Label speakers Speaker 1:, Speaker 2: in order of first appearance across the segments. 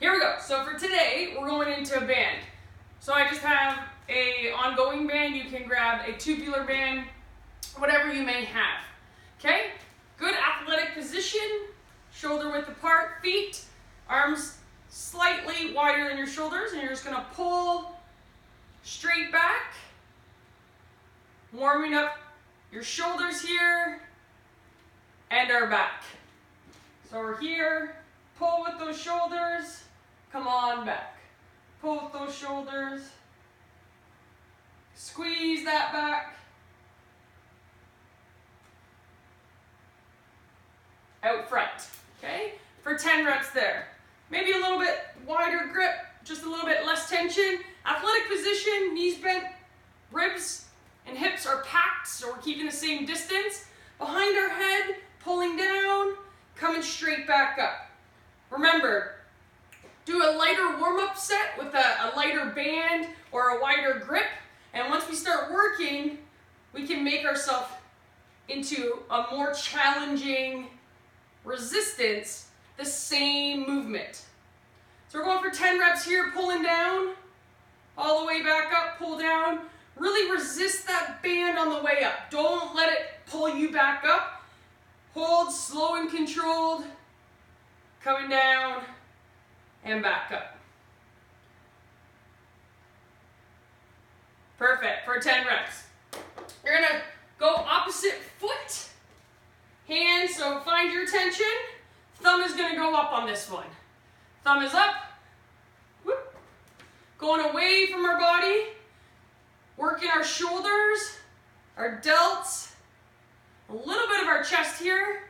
Speaker 1: Here we go. So for today, we're going into a band. So I just have a ongoing band. You can grab a tubular band, whatever you may have. Okay? Good athletic position, shoulder width apart, feet, arms slightly wider than your shoulders, and you're just gonna pull straight back, warming up your shoulders here and our back. So we're here, pull with those shoulders, come on back. Pull with those shoulders, squeeze that back, out front, okay? For 10 reps there. Maybe a little bit wider grip, just a little bit less tension. Athletic position, knees bent, ribs and hips are packed, so we're keeping the same distance. Behind our head, pulling down, coming straight back up. Remember, do a lighter warm-up set with a lighter band or a wider grip, and once we start working, we can make ourselves into a more challenging resistance, the same movement. So we're going for 10 reps here, pulling down, all the way back up, pull down. Really resist that band on the way up. Don't let it pull you back up. Hold slow and controlled, coming down and back up. Perfect, for 10 reps. You're gonna go opposite foot, hands, so find your tension. Thumb is gonna go up on this one. Thumb is up, whoop. Going away from our body, working our shoulders, our delts, a little bit of our chest here,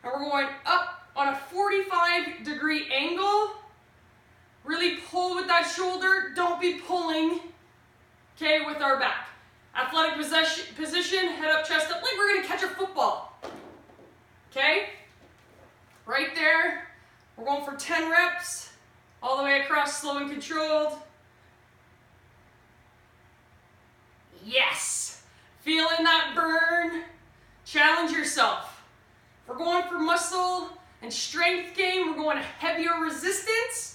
Speaker 1: and we're going up on a 45-degree angle. Really pull with that shoulder, don't be pulling, okay, with our back. Athletic position, head up, chest up, like we're gonna catch a football, okay? Right there, we're going for 10 reps, all the way across, slow and controlled. Yes, feeling that burn, challenge yourself. If we're going for muscle and strength gain, we're going to heavier resistance.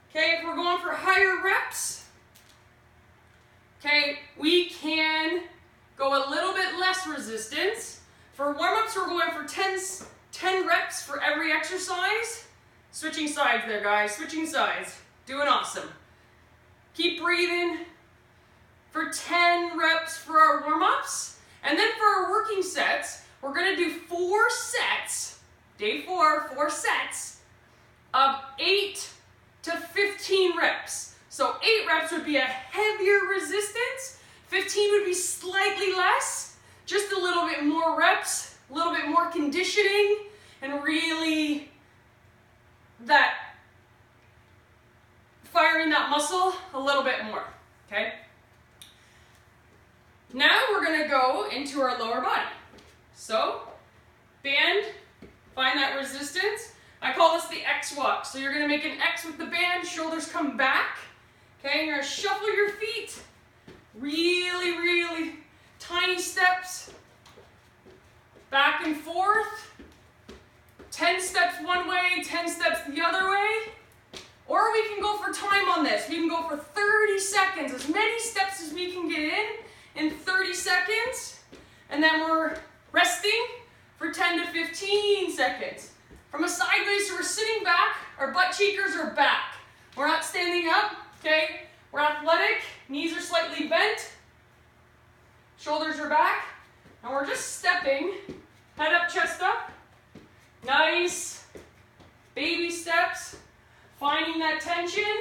Speaker 1: Okay, if we're going for higher reps, okay, we can go a little bit less resistance. For warm-ups, we're going for 10 reps for every exercise. Switching sides there, guys, switching sides. Doing awesome. Keep breathing for 10 reps for our warm-ups. And then for our working sets, we're gonna do 4 sets, day 4, 4 sets of 8 to 15 reps. So 8 reps would be a heavier resistance, 15 would be slightly less, just a little bit more reps, a little bit more conditioning, and really that firing that muscle a little bit more, okay? Now we're gonna go into our lower body. So, band, find that resistance. I call this the X walk. So you're gonna make an X with the band, shoulders come back. Okay, you're gonna shuffle your feet. Really, really tiny steps. Back and forth. 10 steps one way, 10 steps the other way. Or we can go for time on this. We can go for 30 seconds, as many steps as we can get in 30 seconds. And then we're resting for 10 to 15 seconds. From a sideways, so we're sitting back, our butt cheekers are back. We're not standing up, okay? We're athletic, knees are slightly bent, shoulders are back, and we're just stepping, head up, chest up. Nice, baby steps, finding that tension,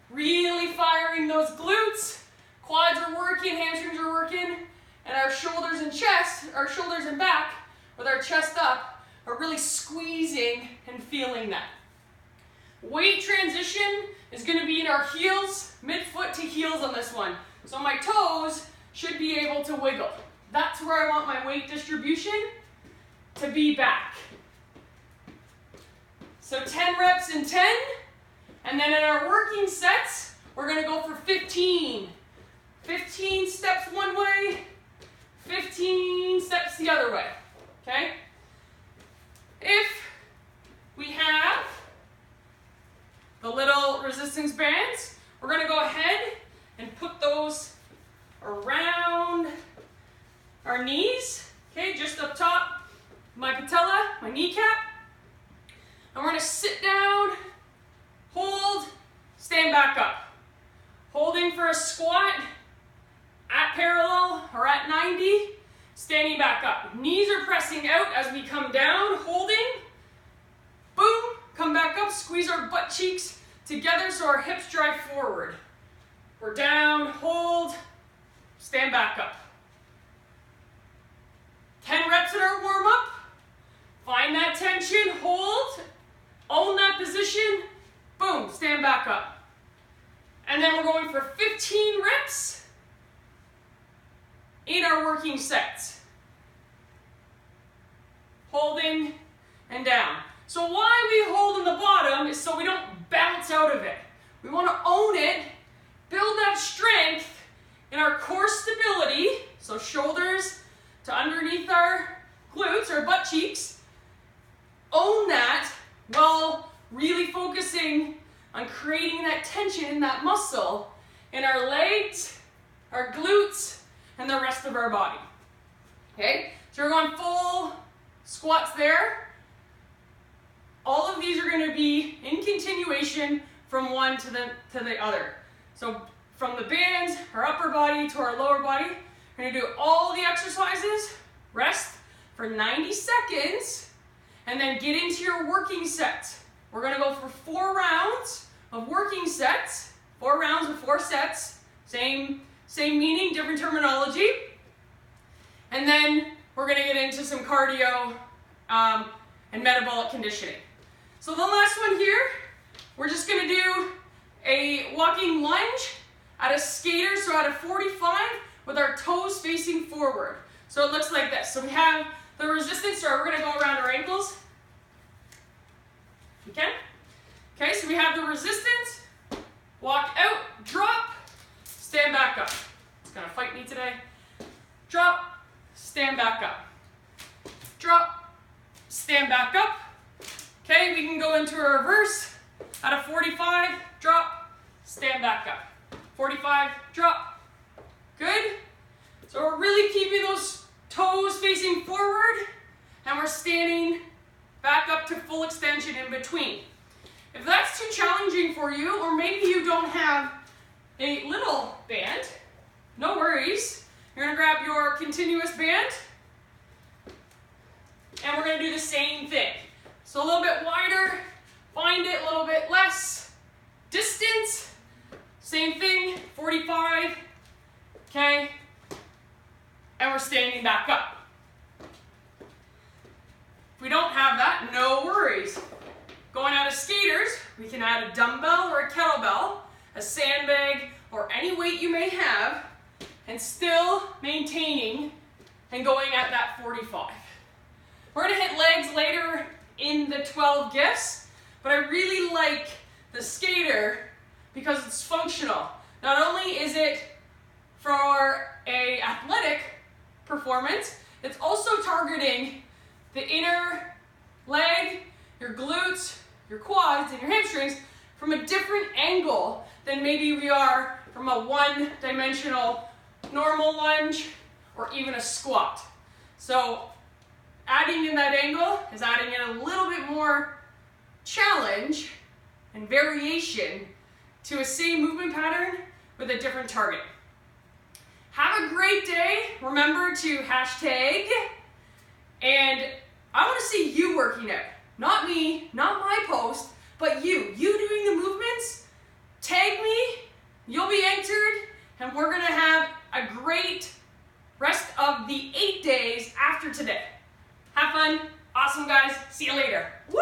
Speaker 1: really firing those glutes, quads are working, hamstrings are working, and our shoulders and chest, our shoulders and back, with our chest up, are really squeezing and feeling that. Weight transition is gonna be in our heels, midfoot to heels on this one. So my toes should be able to wiggle. That's where I want my weight distribution to be back. So 10 reps in 10, and then in our working sets, we're gonna go for 15. 15 steps one way, 15 steps the other way, okay? If we have the little resistance bands. We're gonna go ahead and put those around our knees, okay, just up top, my patella, my kneecap. And we're gonna sit down, hold, stand back up. Holding for a squat at parallel or at 90, standing back up. Knees are pressing out as we come down, holding, boom, come back up, squeeze our butt cheeks together so our hips drive forward. We're down, hold, stand back up. 10 reps in our warm up. Find that tension, hold, own that position, boom, stand back up. And then we're going for 15 reps in our working sets. Holding and down. So why we hold in the bottom is so we don't bounce out of it. We want to own it, build that strength in our core stability, so shoulders to underneath our glutes or butt cheeks. Own that while really focusing on creating that tension in that muscle in our legs, our glutes, and the rest of our body. Okay, so we're going full squats there. All of these are going to be in continuation from one to the other. So from the bands, our upper body to our lower body, we're going to do all the exercises, rest for 90 seconds, and then get into your working sets. We're going to go for 4 rounds of working sets, 4 rounds of 4 sets, same meaning, different terminology. And then we're going to get into some cardio and metabolic conditioning. So the last one here, we're just going to do a walking lunge at a skater, so at a 45 with our toes facing forward. So it looks like this. So we have the resistance, so we're going to go around our ankles. You can. Okay, so we have the resistance, walk out, drop, stand back up. It's gonna fight me today. Drop, stand back up. Drop, stand back up. Okay, we can go into a reverse at a 45, drop, stand back up. 45, drop. Good. So we're really keeping those toes facing forward, and we're standing back up to full extension in between. If that's too challenging for you, or maybe you don't have a little band, no worries. You're gonna grab your continuous band, and we're gonna do the same thing. So a little bit wider, find it a little bit less distance, same thing, 45, okay? And we're standing back up. If we don't have that, no worries. Going out of skaters, we can add a dumbbell or a kettlebell, a sandbag, or any weight you may have, and still maintaining and going at that 45. We're gonna hit legs later in the 12 gifts, but I really like the skater because it's functional. Not only is it for a athletic performance, it's also targeting the inner leg, your glutes, your quads, and your hamstrings from a different angle than maybe we are from a one-dimensional normal lunge or even a squat. So adding in that angle is adding in a little bit more challenge and variation to a same movement pattern with a different target. Have a great day. Remember to hashtag, and I want to see you working out. Not me, not my post, but you. You doing the movements. Tag me, you'll be entered, and we're gonna have a great rest of the 8 days after today. Have fun. Awesome, guys. See you later. Woo!